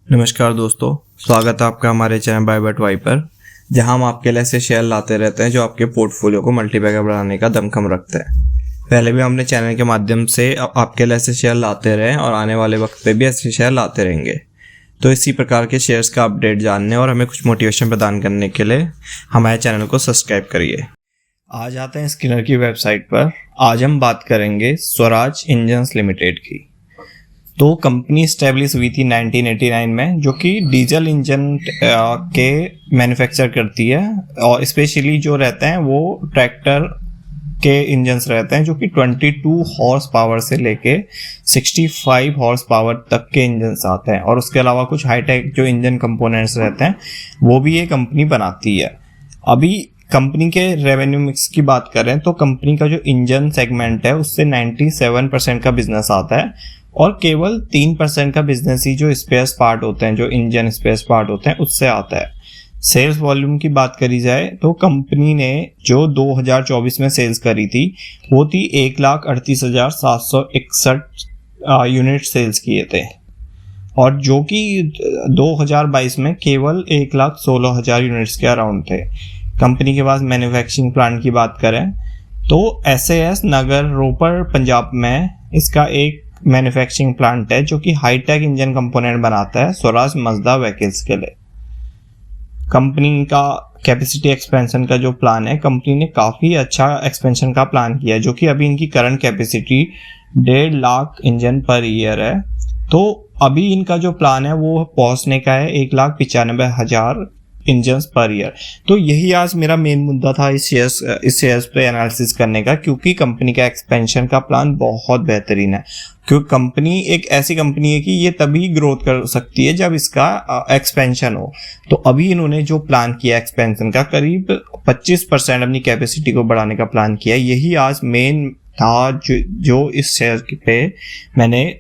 नमस्कार दोस्तों, स्वागत है आपका हमारे चैनल बाय बट वाई पर, जहां हम आपके लिए ऐसे शेयर लाते रहते हैं जो आपके पोर्टफोलियो को मल्टीबैगर बनाने का दमखम रखते हैं। पहले भी हमने चैनल के माध्यम से आपके लिए ऐसे शेयर लाते रहे और आने वाले वक्त पे भी ऐसे शेयर लाते रहेंगे। तो इसी प्रकार के शेयर्स का अपडेट जानने और हमें कुछ मोटिवेशन प्रदान करने के लिए हमारे चैनल को सब्सक्राइब करिए। आज आते हैं स्किनर की वेबसाइट पर। आज हम बात करेंगे स्वराज इंजन्स लिमिटेड की। तो कंपनी स्टैब्लिश हुई थी 1989 में, जो कि डीजल इंजन के मैन्युफैक्चर करती है और स्पेशली जो रहते हैं वो ट्रैक्टर के इंजन्स रहते हैं, जो कि 22 हॉर्स पावर से लेके 65 हॉर्स पावर तक के इंजन्स आते हैं। और उसके अलावा कुछ हाईटेक जो इंजन कंपोनेंट्स रहते हैं वो भी ये कंपनी बनाती है। अभी कंपनी के रेवेन्यू मिक्स की बात करें तो कंपनी का जो इंजन सेगमेंट है उससे 97% का बिजनेस आता है और केवल 3% का बिजनेस ही जो स्पेयर्स पार्ट होते हैं, जो इंजन स्पेयर्स पार्ट होते हैं, उससे आता है। सेल्स वॉल्यूम की बात करी जाए तो कंपनी ने जो 2024 में सेल्स करी थी वो थी 1,38,761 यूनिट सेल्स किए थे, और जो कि 2022 में केवल 1,16,000 यूनिट्स के अराउंड थे। कंपनी के पास मैन्युफैक्चरिंग प्लांट की बात करें तो SAS नगर रोपड़ पंजाब में इसका एक मैन्युफैक्चरिंग प्लांट है जो कि हाईटेक इंजन कंपोनेंट बनाता है स्वराज मजदा व्हीकल्स के लिए। कंपनी का कैपेसिटी एक्सपेंशन का जो प्लान है, कंपनी ने काफ़ी अच्छा एक्सपेंशन का प्लान किया है, जो कि अभी इनकी current capacity 1.5 lakh engine per year है। तो अभी इनका जो प्लान है वो पहुंचने का है 1,95,000 इंजन्स पर ईयर। तो यही आज मेरा मेन मुद्दा था इस शेयर्स पे एनालिसिस करने का, क्योंकि कंपनी का एक्सपेंशन का प्लान बहुत बेहतरीन है। क्योंकि कंपनी एक ऐसी कंपनी है कि ये तभी ग्रोथ कर सकती है जब इसका एक्सपेंशन हो। तो अभी इन्होंने जो प्लान किया एक्सपेंशन का, करीब 25% अपनी कैपेसिटी को बढ़ाने का प्लान किया। यही आज मेन था जो इस शेयर पे मैंने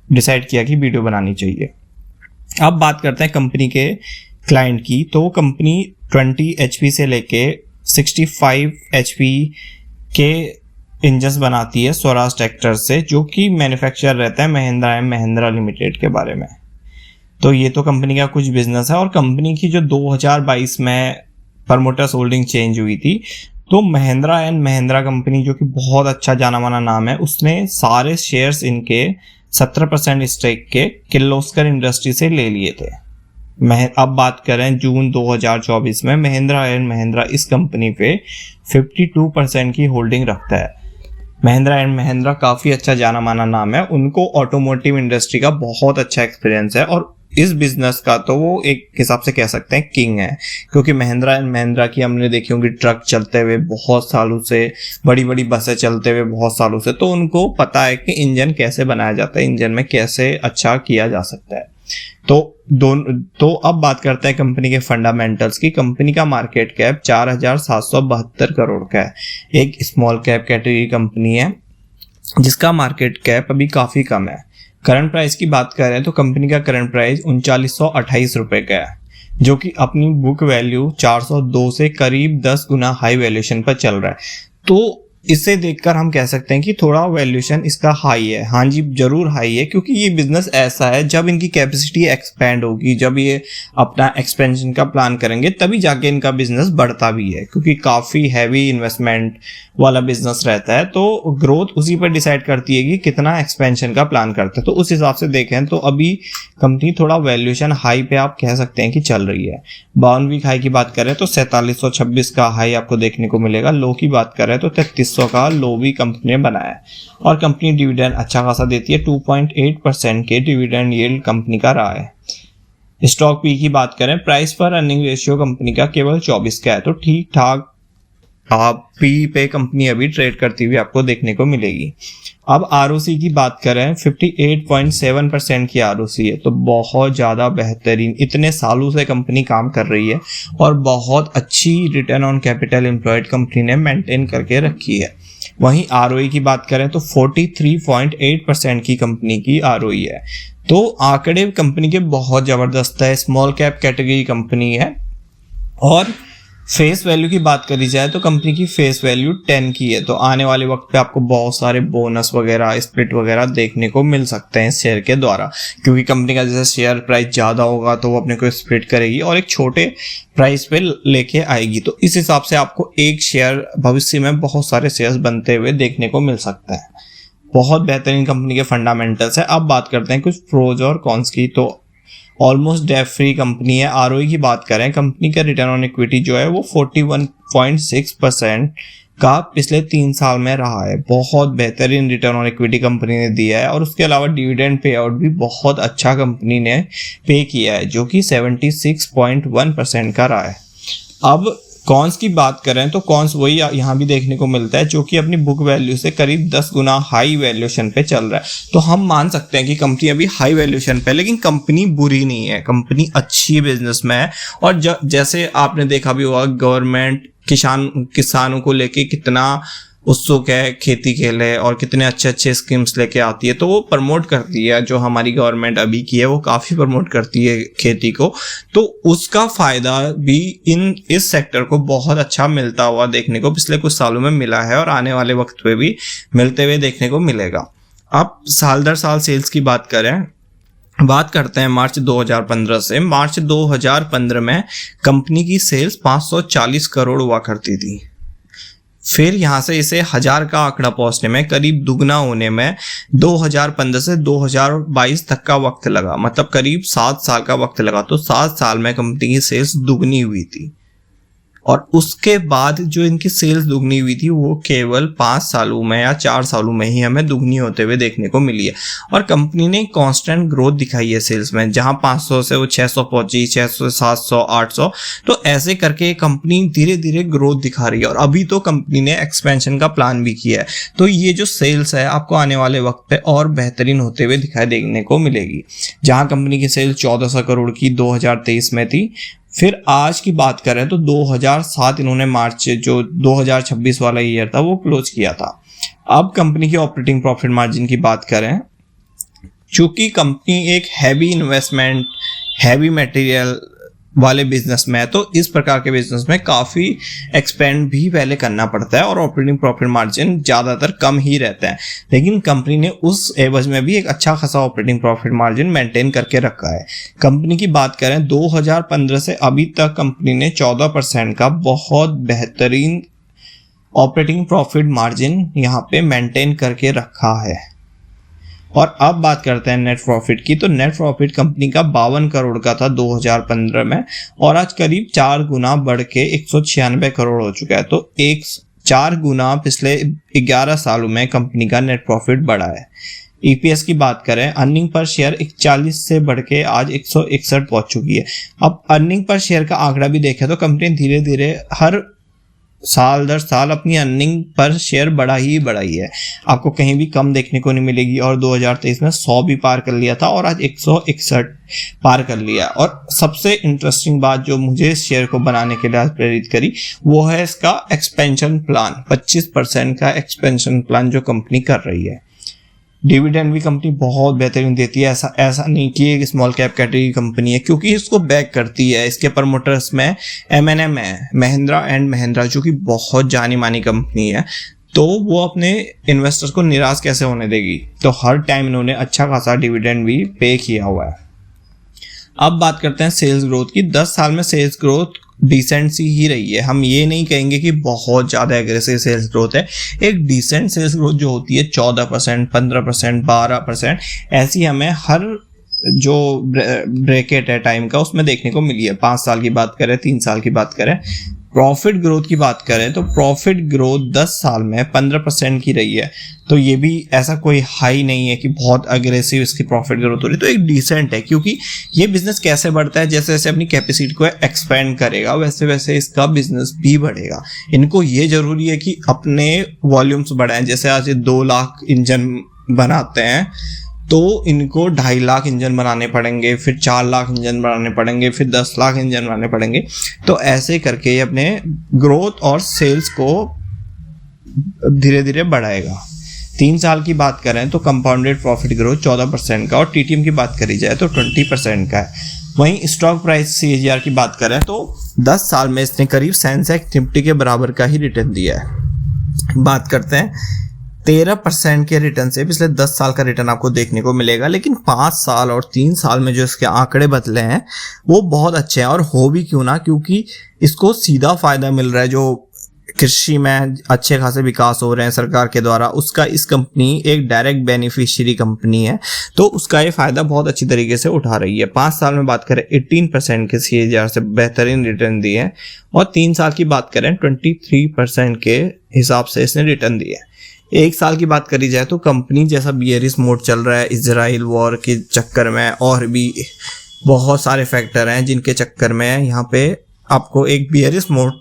डिसाइड किया कि वीडियो बनानी चाहिए। अब बात करते हैं कंपनी के क्लाइंट की। तो कंपनी 20 HP से लेके 65 HP के इंजन्स बनाती है स्वराज ट्रैक्टर से, जो कि मैन्युफैक्चर रहता है महिंद्रा एंड महिंद्रा लिमिटेड के बारे में। तो ये तो कंपनी का कुछ बिजनेस है। और कंपनी की जो 2022 में प्रमोटर्स होल्डिंग चेंज हुई थी, तो महिंद्रा एंड महिंद्रा कंपनी, जो कि बहुत अच्छा जाना माना नाम है, उसने सारे शेयर्स इनके 17% स्टेक के किर्लोस्कर इंडस्ट्री से ले लिए थे। अब बात करें जून 2024 में, महिंद्रा एंड महिंद्रा इस कंपनी पे 52% की होल्डिंग रखता है। महिंद्रा एंड महिंद्रा काफ़ी अच्छा जाना माना नाम है, उनको ऑटोमोटिव इंडस्ट्री का बहुत अच्छा एक्सपीरियंस है और इस बिजनेस का तो वो एक हिसाब से कह सकते हैं किंग है। क्योंकि महिंद्रा एंड महिंद्रा की हमने देखी होंगी ट्रक चलते हुए बहुत सालों से, बड़ी बड़ी बसें चलते हुए बहुत सालों से, तो उनको पता है कि इंजन कैसे बनाया जाता है, इंजन में कैसे अच्छा किया जा सकता है। तो अब बात करते हैं कंपनी के फंडामेंटल्स की। कंपनी का मार्केट कैप 4,772 करोड़ का है। एक स्मॉल कैप कैटेगरी कंपनी है जिसका मार्केट कैप अभी काफ़ी कम है। करंट प्राइस की बात करें तो कंपनी का करंट प्राइस 3928 रुपये का है, जो कि अपनी बुक वैल्यू 402 से करीब 10 गुना हाई वैल्यूएशन पर चल रहा है। तो इसे देखकर हम कह सकते हैं कि थोड़ा वैल्यूएशन इसका हाई है। हाँ जी, जरूर हाई है, क्योंकि ये बिजनेस ऐसा है जब इनकी कैपेसिटी एक्सपेंड होगी, जब ये अपना एक्सपेंशन का प्लान करेंगे, तभी जाके इनका बिजनेस बढ़ता भी है, क्योंकि काफ़ी हैवी इन्वेस्टमेंट वाला बिजनेस रहता है। तो ग्रोथ उसी पर डिसाइड करती है कि कितना एक्सपेंशन का प्लान करते हैं। तो उस हिसाब से देखें तो अभी कंपनी थोड़ा वैल्यूएशन हाई पे आप कह सकते हैं कि चल रही है। 52 वीक हाई की बात करें तो 4726 का हाई आपको देखने को मिलेगा। लो की बात करें तो 3300 का लो भी कंपनी ने बनाया है। और कंपनी डिविडेंड अच्छा खासा देती है, 2.8% के डिविडेंड यील्ड कंपनी का रहा है। स्टॉक पी की बात करें, प्राइस पर अर्निंग रेशियो कंपनी का केवल 24 का है। तो ठीक ठाक पी पे कंपनी अभी ट्रेड करती हुई आपको देखने को मिलेगी। अब ROC की बात करें, 58.7% की ROC है, तो बहुत ज़्यादा बेहतरीन। इतने सालों से कंपनी काम कर रही है और बहुत अच्छी return on capital employed company ने मेंटेन करके रखी है। वहीं ROE की बात करें तो 43.8% की कंपनी की ROE है। तो आंकड़े कंपनी के बहुत ज़बरदस्त है। स्मॉल कैप कैटेगरी कंपनी है और फेस वैल्यू की बात करी जाए तो कंपनी की फेस वैल्यू 10 की है। तो आने वाले वक्त पे आपको बहुत सारे बोनस वगैरह, स्प्लिट वगैरह देखने को मिल सकते हैं इस शेयर के द्वारा, क्योंकि कंपनी का जैसे शेयर प्राइस ज़्यादा होगा तो वो अपने को स्प्लिट करेगी और एक छोटे प्राइस पे लेके आएगी। तो इस हिसाब से आपको एक शेयर भविष्य में बहुत सारे शेयर्स बनते हुए देखने को मिल सकता है। बहुत बेहतरीन कंपनी के फंडामेंटल्स है। अब बात करते हैं कुछ प्रोज और कॉन्स की। तो ऑलमोस्ट डेट फ्री कंपनी है। आरओई की बात करें, कंपनी का रिटर्न ऑन इक्विटी जो है वो 41.6% का पिछले 3 साल में रहा है। बहुत बेहतरीन रिटर्न ऑन इक्विटी कंपनी ने दिया है और उसके अलावा डिविडेंड पे आउट भी बहुत अच्छा कंपनी ने पे किया है, जो कि 76.1% का रहा है। अब कॉन्स की बात करें तो कॉन्स वही यहाँ भी देखने को मिलता है, जो कि अपनी बुक वैल्यू से करीब 10 गुना हाई वैल्यूएशन पे चल रहा है। तो हम मान सकते हैं कि कंपनी अभी हाई वैल्यूएशन पे, लेकिन कंपनी बुरी नहीं है, कंपनी अच्छी बिजनेस में है। और जैसे आपने देखा भी होगा, गवर्नमेंट किसानों को लेके कितना उत्सुक है खेती के लिए और कितने अच्छे अच्छे स्कीम्स लेके आती है, तो वो प्रमोट करती है। जो हमारी गवर्नमेंट अभी की है वो काफ़ी प्रमोट करती है खेती को, तो उसका फ़ायदा भी इस सेक्टर को बहुत अच्छा मिलता हुआ देखने को पिछले कुछ सालों में मिला है और आने वाले वक्त पे भी मिलते हुए देखने को मिलेगा। अब साल दर साल सेल्स की बात करते हैं मार्च 2015 से। मार्च 2015 में कंपनी की सेल्स 540 करोड़ हुआ करती थी। फिर यहाँ से इसे 1000 का आंकड़ा पहुंचने में, करीब दुगना होने में 2015 से 2022 तक का वक्त लगा, मतलब करीब 7 साल का वक्त लगा। तो 7 साल में कंपनी की सेल्स दुगनी हुई थी। और उसके बाद जो इनकी सेल्स दुगनी हुई थी वो केवल 5 सालों में या 4 सालों में ही हमें दुगनी होते हुए देखने को मिली है। और कंपनी ने कांस्टेंट ग्रोथ दिखाई है सेल्स में, जहां 500 से वो 600 पहुंची, 600 से 700, 800, तो ऐसे करके कंपनी धीरे धीरे ग्रोथ दिखा रही है। और अभी तो कंपनी ने एक्सपेंशन का प्लान भी किया है। तो ये जो सेल्स है आपको आने वाले वक्त पे और बेहतरीन होते हुए दिखाई देखने को मिलेगी। जहां कंपनी की सेल्स 1400 करोड़ की 2023 में थी, फिर आज की बात करें तो 2007 इन्होंने मार्च जो 2026 वाला ईयर था वो क्लोज किया था। अब कंपनी की ऑपरेटिंग प्रॉफिट मार्जिन की बात करें, चूंकि कंपनी एक हैवी इन्वेस्टमेंट, हैवी मटेरियल वाले बिजनेस में है, तो इस प्रकार के बिजनेस में काफ़ी एक्सपेंड भी पहले करना पड़ता है और ऑपरेटिंग प्रॉफिट मार्जिन ज़्यादातर कम ही रहता है। लेकिन कंपनी ने उस एवज में भी एक अच्छा खासा ऑपरेटिंग प्रॉफिट मार्जिन मेंटेन करके रखा है। कंपनी की बात करें 2015 से अभी तक कंपनी ने 14% का बहुत बेहतरीन ऑपरेटिंग प्रॉफिट मार्जिन यहाँ पे मेंटेन करके रखा है। और अब बात करते हैं नेट प्रॉफिट की। तो नेट प्रॉफिट कंपनी का 52 करोड़ का था 2015 में और आज करीब 4 गुना बढ़ के 196 करोड़ हो चुका है। तो 4 गुना पिछले 11 सालों में कंपनी का नेट प्रॉफिट बढ़ा है। ईपीएस की बात करें, अर्निंग पर शेयर 41 से बढ़ के आज 161 पहुंच चुकी है। अब अर्निंग पर शेयर का आंकड़ा भी देखें तो कंपनी धीरे धीरे हर साल दर साल अपनी अर्निंग पर शेयर बढ़ाई है, आपको कहीं भी कम देखने को नहीं मिलेगी। और 2023 में 100 भी पार कर लिया था और आज 161 पार कर लिया। और सबसे इंटरेस्टिंग बात जो मुझे इस शेयर को बनाने के लिए आज प्रेरित करी वो है इसका एक्सपेंशन प्लान। 25% का एक्सपेंशन प्लान जो कंपनी कर रही है। डिविडेंड भी कंपनी बहुत बेहतरीन देती है। ऐसा नहीं कि एक स्मॉल कैप कैटेगरी कंपनी है, क्योंकि इसको बैक करती है। इसके प्रमोटर्स में M&M है, महिंद्रा एंड महिंद्रा, जो कि बहुत जानी मानी कंपनी है। तो वो अपने इन्वेस्टर्स को निराश कैसे होने देगी। तो हर टाइम इन्होंने अच्छा खासा डिविडेंड भी पे किया हुआ है। अब बात करते हैं सेल्स ग्रोथ की। 10 साल में सेल्स ग्रोथ डिसेंट सी ही रही है। हम ये नहीं कहेंगे कि बहुत ज़्यादा एग्रेसिव सेल्स ग्रोथ है। एक डिसेंट सेल्स ग्रोथ जो होती है 14%, 15%, 12%, ऐसी हमें हर जो ब्रैकेट है टाइम का उसमें देखने को मिली है। 5 साल की बात करें, 3 साल की बात करें। प्रॉफिट ग्रोथ की बात करें तो प्रॉफिट ग्रोथ 10 साल में 15% की रही है। तो ये भी ऐसा कोई हाई नहीं है कि बहुत अग्रेसिव इसकी प्रॉफिट ग्रोथ हो रही, तो एक डिसेंट है। क्योंकि ये बिजनेस कैसे बढ़ता है, जैसे जैसे अपनी कैपेसिटी को एक्सपेंड करेगा वैसे वैसे इसका बिजनेस भी बढ़ेगा। इनको ये जरूरी है कि अपने वॉल्यूम्स बढ़ाएं। जैसे आज 2 लाख इंजन बनाते हैं तो इनको 2.5 लाख इंजन बनाने पड़ेंगे, फिर 4 लाख इंजन बनाने पड़ेंगे, फिर 10 लाख इंजन बनाने पड़ेंगे। तो ऐसे करके ये अपने ग्रोथ और सेल्स को धीरे धीरे बढ़ाएगा। 3 साल की बात करें तो कंपाउंडेड प्रॉफिट ग्रोथ 14% का और टीटीएम की बात करी जाए तो 20% का है। वहीं स्टॉक प्राइस CAGR की बात करें तो 10 साल में इसने करीब सेंसेक्स निफ्टी के बराबर का ही रिटर्न दिया है। बात करते हैं 13% के रिटर्न से पिछले 10 साल का रिटर्न आपको देखने को मिलेगा, लेकिन 5 साल और 3 साल में जो इसके आंकड़े बदले हैं वो बहुत अच्छे हैं। और हो भी क्यों ना, क्योंकि इसको सीधा फायदा मिल रहा है, जो कृषि में अच्छे खासे विकास हो रहे हैं सरकार के द्वारा, उसका इस कंपनी एक डायरेक्ट बेनिफिशियरी कंपनी है, तो उसका ये फायदा बहुत अच्छी तरीके से उठा रही है। 5 साल में बात करें 18% के CAGR से बेहतरीन रिटर्न दिए हैं, और 3 साल की बात करें 23% के हिसाब से इसने रिटर्न दिए हैं। 1 साल की बात करी जाए तो कंपनी जैसा बियरिश मोड चल रहा है इजराइल वॉर के चक्कर में, और भी बहुत सारे फैक्टर हैं जिनके चक्कर में यहाँ पे आपको एक बियरिश मोड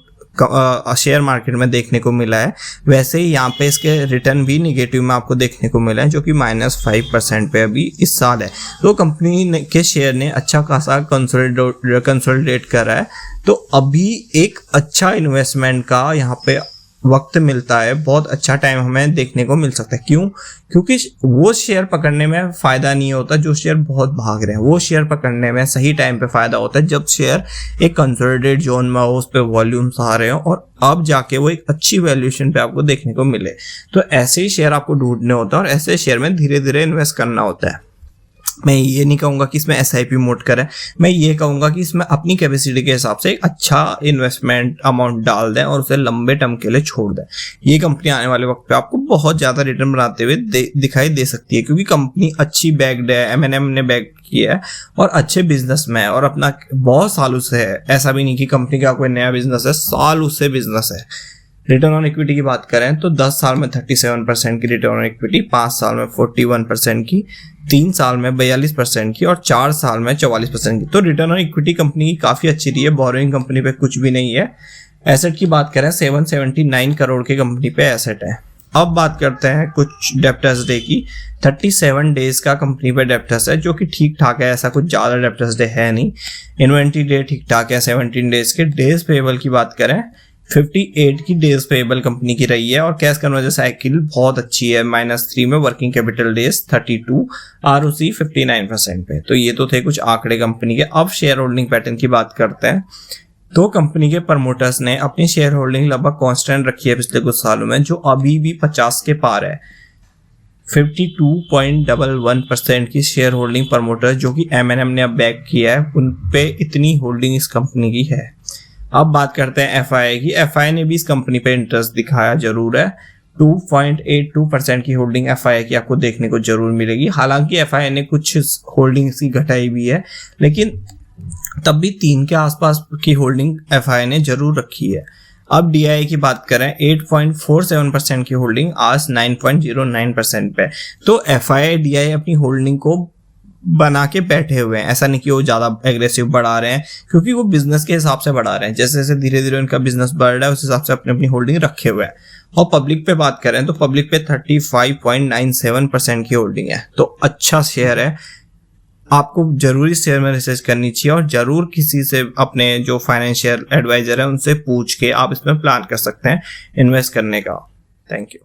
शेयर मार्केट में देखने को मिला है। वैसे ही यहाँ पे इसके रिटर्न भी निगेटिव में आपको देखने को मिला है, जो कि -5% पे अभी इस साल है। तो कंपनी के शेयर ने अच्छा खासा कंसोलिडेट करा है, तो अभी एक अच्छा इन्वेस्टमेंट का यहाँ पे वक्त मिलता है, बहुत अच्छा टाइम हमें देखने को मिल सकता है। क्यों? क्योंकि वो शेयर पकड़ने में फ़ायदा नहीं होता जो शेयर बहुत भाग रहे हैं, वो शेयर पकड़ने में सही टाइम पे फ़ायदा होता है जब शेयर एक कंसोलिडेट जोन में हो, उस पर वॉल्यूम्स आ रहे हो, और अब जाके वो एक अच्छी वैल्यूएशन पे आपको देखने को मिले। तो ऐसे ही शेयर आपको ढूंढने होता है, और ऐसे शेयर में धीरे धीरे इन्वेस्ट करना होता है। मैं ये नहीं कहूँगा कि इसमें SIP मोड करें, मैं ये कहूँगा कि इसमें अपनी कैपेसिटी के हिसाब से एक अच्छा इन्वेस्टमेंट अमाउंट डाल दें और उसे लंबे टर्म के लिए छोड़ दें। ये कंपनी आने वाले वक्त पे आपको बहुत ज़्यादा रिटर्न बनाते हुए दिखाई दे सकती है, क्योंकि कंपनी अच्छी बैक्ड है, M&M ने बैक किया है, और अच्छे बिजनेस में है, और अपना बहुत सालों से है। ऐसा भी नहीं कि कंपनी का कोई नया बिजनेस है, सालों से बिजनेस है। रिटर्न ऑन इक्विटी की बात करें तो 10 साल में 37% की रिटर्न ऑन इक्विटी, 5 साल में 41% की, 3 साल में 42% की, और 4 साल में 44% की। तो रिटर्न ऑन इक्विटी कंपनी की काफ़ी अच्छी रही है। बोरोइंग कंपनी पे कुछ भी नहीं है। एसेट की बात करें 779 करोड़ के कंपनी पे एसेट है। अब बात करते हैं कुछ डेप्टर्स डे की। 37 डेज का कंपनी पे डेप्टर्स है, जो कि ठीक ठाक है, ऐसा कुछ ज़्यादा डेप्टर्स डे है नहीं। इन्वेंट्री डे ठीक ठाक है 17 डेज के। डेज पेएबल की बात करें 58 की डेज पेएबल कंपनी की रही है, और कैश कन्वर्जन साइकिल बहुत अच्छी है, -3 में। वर्किंग कैपिटल डेज 32, ROC 59% पे। तो ये तो थे कुछ आंकड़े कंपनी के। अब शेयर होल्डिंग पैटर्न की बात करते हैं। तो कंपनी के प्रमोटर्स ने अपनी शेयर होल्डिंग लगभग कांस्टेंट रखी है पिछले कुछ सालों में, जो अभी भी 50 के पार है। 52.11% की शेयर होल्डिंग प्रमोटर, जो कि M&M ने अब बैक किया है, उन पे इतनी होल्डिंग इस कंपनी की है। अब बात करते हैं FII की। FII ने भी इस कंपनी पे इंटरेस्ट दिखाया जरूर है। 2.82% की होल्डिंग FII की आपको देखने को जरूर मिलेगी। हालांकि FII ने कुछ होल्डिंग्स की घटाई भी है, लेकिन तब भी 3 के आसपास की होल्डिंग FII ने जरूर रखी है। अब DII की बात करें 8.47% की होल्डिंग आज 9.09% पे। तो FII DII अपनी होल्डिंग को बना के बैठे हुए हैं। ऐसा नहीं कि वो ज़्यादा एग्रेसिव बढ़ा रहे हैं, क्योंकि वो बिजनेस के हिसाब से बढ़ा रहे हैं। जैसे जैसे धीरे धीरे उनका बिजनेस बढ़ रहा है, उस हिसाब से अपनी अपनी होल्डिंग रखे हुए हैं। और पब्लिक पे बात करें तो पब्लिक पे 35.97% की होल्डिंग है। तो अच्छा शेयर है, आपको जरूरी शेयर में रिसर्च करनी चाहिए, और जरूर किसी से अपने जो फाइनेंशियल एडवाइजर है उनसे पूछ के आप इसमें प्लान कर सकते हैं इन्वेस्ट करने का। Thank you.